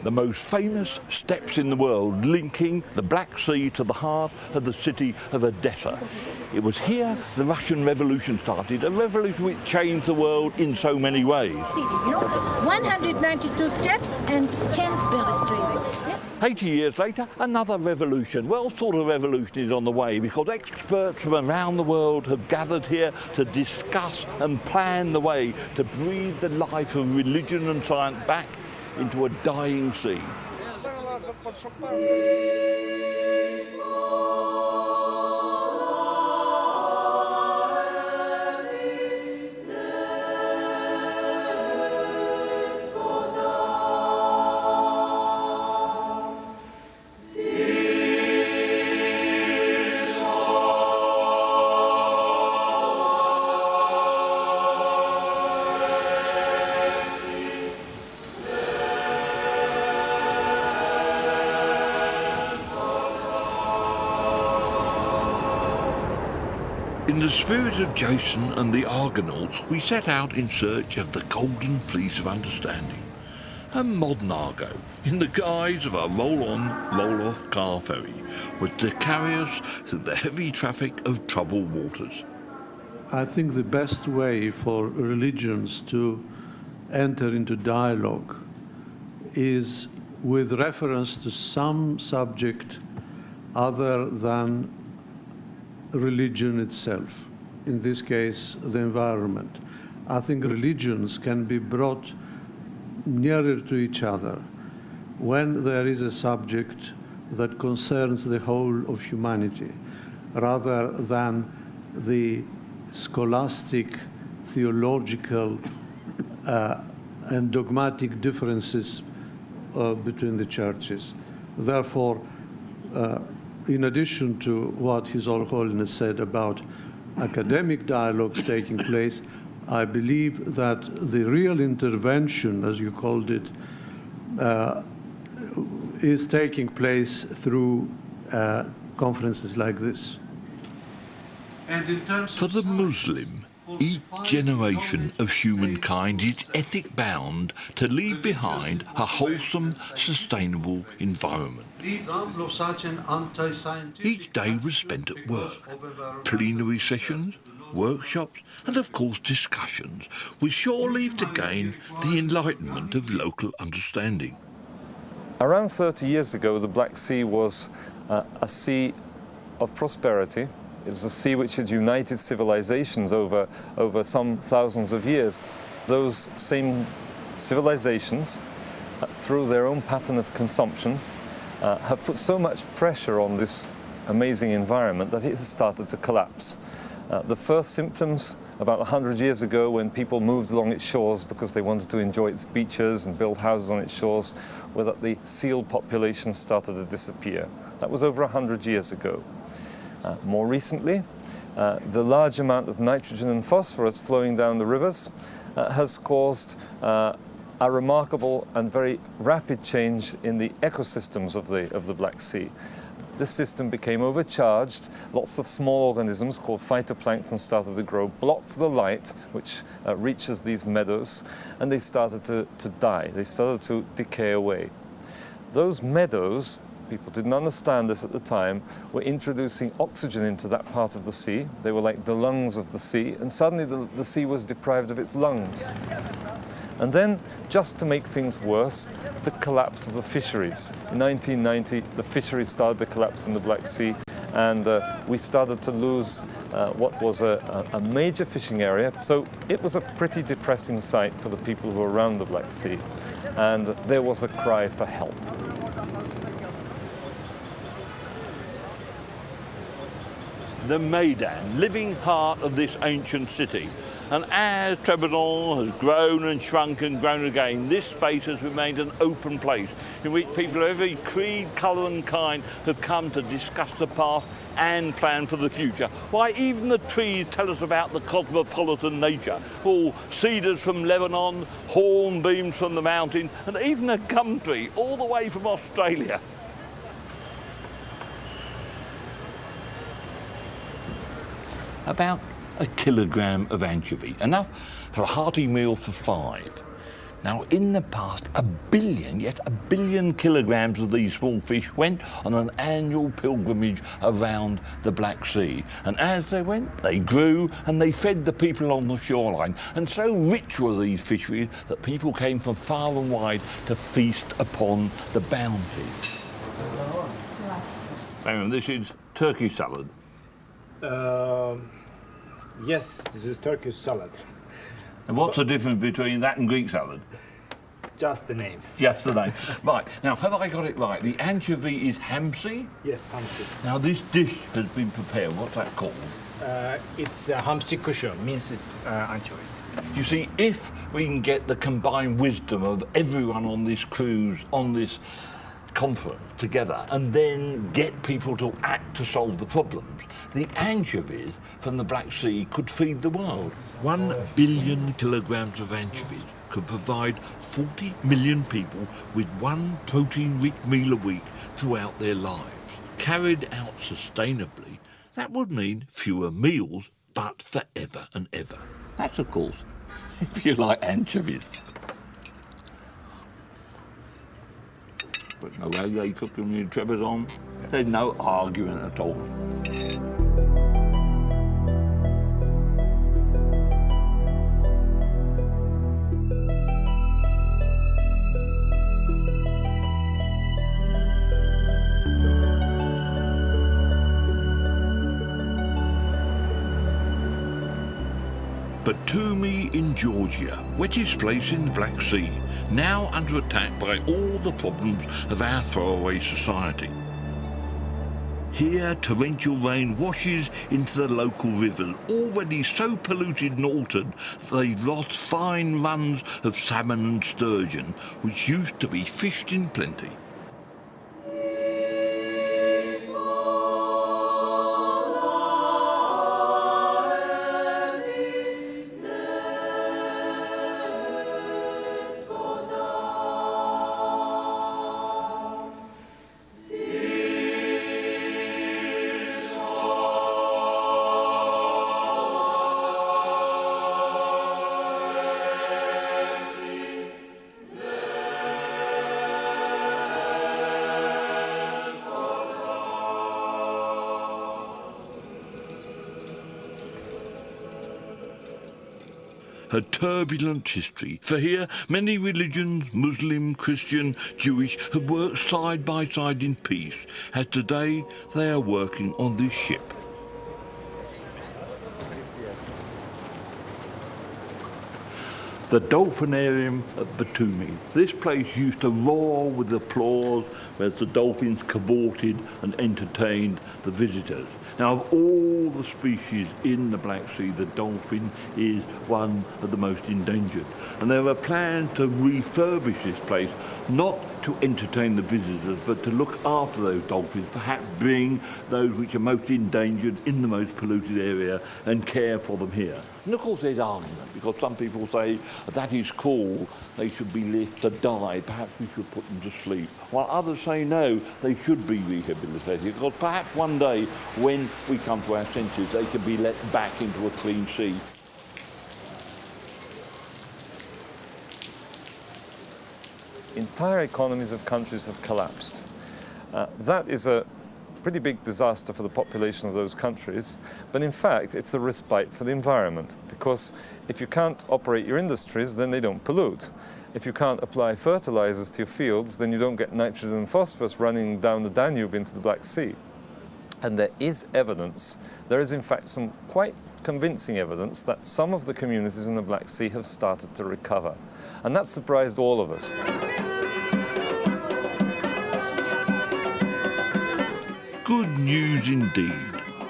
the most famous steps in the world, linking the Black Sea to the heart of the city of Odessa. It was here the Russian Revolution started, a revolution which changed the world in so many ways. 192 steps and 10 balustrades. 80 years later, another revolution. Well, sort of revolution is on the way because experts from around the world have gathered here to discuss and plan the way to breathe the life of religion and science back into a dying sea. In the spirit of Jason and the Argonauts, we set out in search of the golden fleece of understanding, a modern Argo, in the guise of a roll-on, roll-off car ferry, was to carry us through the heavy traffic of troubled waters. I think the best way for religions to enter into dialogue is with reference to some subject other than religion itself, in this case, the environment. I think religions can be brought nearer to each other when there is a subject that concerns the whole of humanity, rather than the scholastic, theological, and dogmatic differences between the churches. Therefore, in addition to what His All Holiness said about academic dialogues taking place, I believe that the real intervention, as you called it, is taking place through conferences like this. And in terms For the Muslim, each generation of humankind is ethic bound to leave behind a wholesome, sustainable environment. Each day was spent at work, plenary sessions, workshops, and of course discussions, with sure leave to gain the enlightenment of local understanding. Around 30 years ago, the Black Sea was a sea of prosperity. It was a sea which had united civilizations over some thousands of years. Those same civilizations, through their own pattern of consumption, have put so much pressure on this amazing environment that it has started to collapse. The first symptoms about 100 years ago, when people moved along its shores because they wanted to enjoy its beaches and build houses on its shores, were that the seal population started to disappear. That was over 100 years ago. More recently, the large amount of nitrogen and phosphorus flowing down the rivers has caused a remarkable and very rapid change in the ecosystems of the Black Sea. This system became overcharged. Lots of small organisms called phytoplankton started to grow, blocked the light which reaches these meadows, and they started to die. They started to decay away. Those meadows, people didn't understand this at the time, were introducing oxygen into that part of the sea. They were like the lungs of the sea, and suddenly the sea was deprived of its lungs. And then, just to make things worse, the collapse of the fisheries. In 1990, the fisheries started to collapse in the Black Sea, and we started to lose what was a major fishing area. So it was a pretty depressing sight for the people who were around the Black Sea, and there was a cry for help. The Maidan, living heart of this ancient city. And as Trebizond has grown and shrunk and grown again, this space has remained an open place in which people of every creed, colour and kind have come to discuss the past and plan for the future. Why, even the trees tell us about the cosmopolitan nature. All cedars from Lebanon, hornbeams from the mountain, and even a gum tree all the way from Australia. About a kilogram of anchovy, enough for a hearty meal for 5. Now, in the past, 1 billion kilograms of these small fish went on an annual pilgrimage around the Black Sea. And as they went, they grew and they fed the people on the shoreline. And so rich were these fisheries that people came from far and wide to feast upon the bounty. And this is turkey salad. Yes, this is Turkish salad. And what's the difference between that and Greek salad? Just the name. Just the name. Right, now have I got it right? The anchovy is hamsi? Yes, hamsi. Now this dish has been prepared, what's that called? It's hamsi kuşu, means anchovies. You see, if we can get the combined wisdom of everyone on this cruise, on this conference together, and then get people to act to solve the problems, the anchovies from the Black Sea could feed the world. 1 billion kilograms of anchovies could provide 40 million people with one protein-rich meal a week throughout their lives. Carried out sustainably, that would mean fewer meals, but forever and ever. That's, of course, if you like anchovies. But the way they cook them in Trebizond, there's no argument at all. Bellamy in Georgia, wettest place in the Black Sea, now under attack by all the problems of our throwaway society. Here, torrential rain washes into the local rivers, already so polluted and altered that they've lost fine runs of salmon and sturgeon, which used to be fished in plenty. A turbulent history, for here many religions, Muslim, Christian, Jewish, have worked side by side in peace, as today they are working on this ship. The Dolphinarium at Bellamy. This place used to roar with applause as the dolphins cavorted and entertained the visitors. Now, of all the species in the Black Sea, the dolphin is one of the most endangered. And there are plans to refurbish this place, not to entertain the visitors, but to look after those dolphins, perhaps bring those which are most endangered in the most polluted area and care for them here. And of course there's argument, because some people say that is cool, they should be left to die, perhaps we should put them to sleep. While others say no, they should be rehabilitated, because perhaps one day when we come to our senses, they can be let back into a clean sea. Entire economies of countries have collapsed. That is a pretty big disaster for the population of those countries, but in fact it's a respite for the environment, because if you can't operate your industries, then they don't pollute. If you can't apply fertilizers to your fields, then you don't get nitrogen and phosphorus running down the Danube into the Black Sea. And there is evidence, there is in fact some quite convincing evidence that some of the communities in the Black Sea have started to recover. And that surprised all of us. Good news indeed.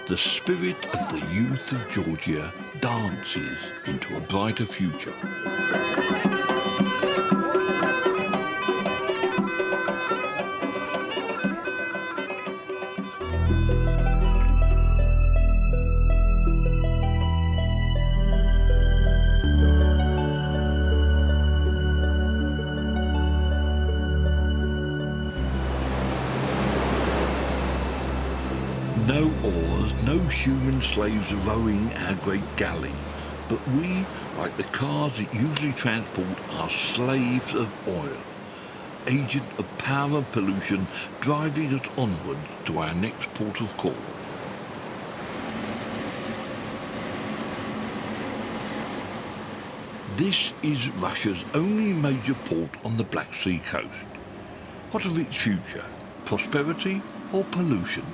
The spirit of the youth of Georgia dances into a brighter future. No oars, no human slaves rowing our great galley. But we, like the cars that usually transport, are slaves of oil, agent of power and pollution, driving us onwards to our next port of call. This is Russia's only major port on the Black Sea coast. What of its future? Prosperity or pollution?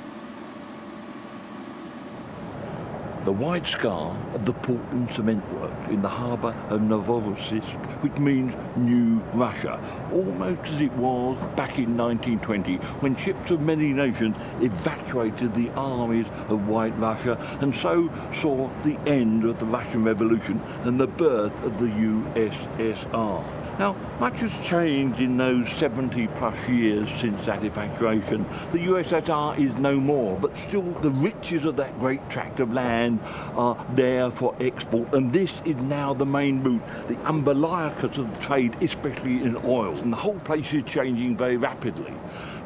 The white scar of the Portland cement works in the harbour of Novorossiysk, which means New Russia, almost as it was back in 1920 when ships of many nations evacuated the armies of White Russia and so saw the end of the Russian Revolution and the birth of the USSR. Now, much has changed in those 70 plus years since that evacuation. The USSR is no more, but still the riches of that great tract of land are there for export, and this is now the main route, the umbilicus of the trade, especially in oils, and the whole place is changing very rapidly.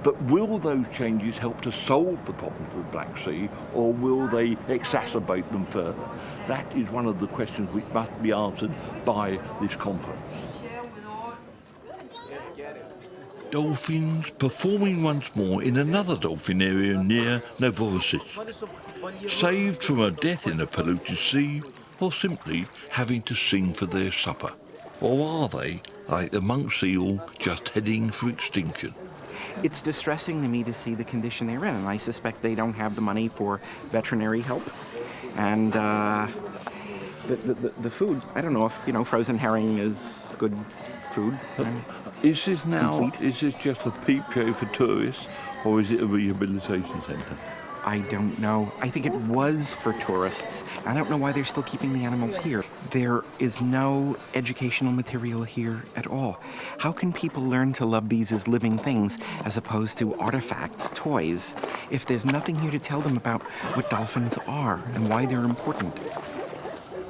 But will those changes help to solve the problems of the Black Sea, or will they exacerbate them further? That is one of the questions which must be answered by this conference. Dolphins performing once more in another dolphin area near Novorossiysk, saved from a death in a polluted sea, or simply having to sing for their supper. Or are they, like the monk seal, just heading for extinction? It's distressing to me to see the condition they're in, and I suspect they don't have the money for veterinary help. And the food, I don't know if, frozen herring is good food. Is this just a peep show for tourists, or is it a rehabilitation centre? I don't know. I think it was for tourists. I don't know why they're still keeping the animals here. There is no educational material here at all. How can people learn to love these as living things as opposed to artifacts, toys, if there's nothing here to tell them about what dolphins are and why they're important?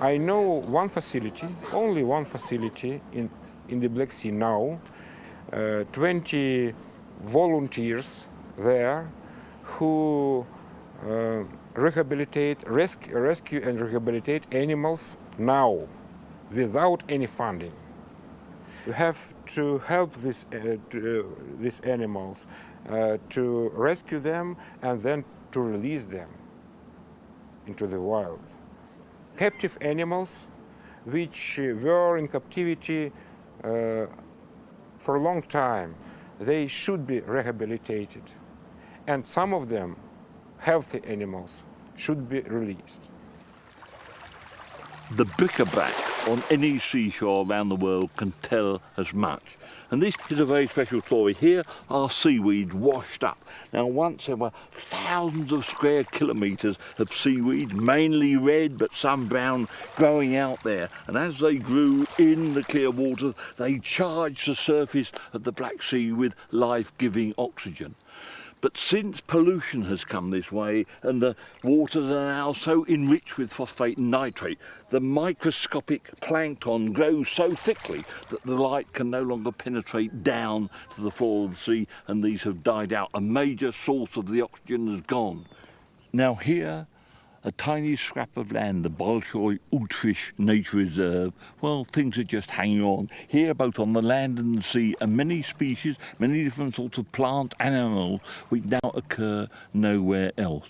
I know one facility, only one facility in the Black Sea now, 20 volunteers there who rescue and rehabilitate animals now without any funding. We have to help these animals to rescue them and then to release them into the wild. Captive animals which were in captivity for a long time, they should be rehabilitated. And some of them, healthy animals, should be released. The bric-a-brac on any seashore around the world can tell as much. And this is a very special story. Here are seaweeds washed up. Now, once there were thousands of square kilometres of seaweed, mainly red but some brown, growing out there. And as they grew in the clear water, they charged the surface of the Black Sea with life-giving oxygen. But since pollution has come this way and the waters are now so enriched with phosphate and nitrate, the microscopic plankton grows so thickly that the light can no longer penetrate down to the floor of the sea, and these have died out. A major source of the oxygen has gone. Now here, a tiny scrap of land, the Bolshoi Ultrish Nature Reserve, well, things are just hanging on. Here, both on the land and the sea, are many species, many different sorts of plant and animals which now occur nowhere else.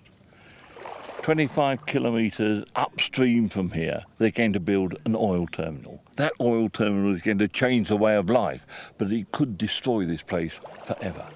25 kilometres upstream from here, they're going to build an oil terminal. That oil terminal is going to change the way of life, but it could destroy this place forever.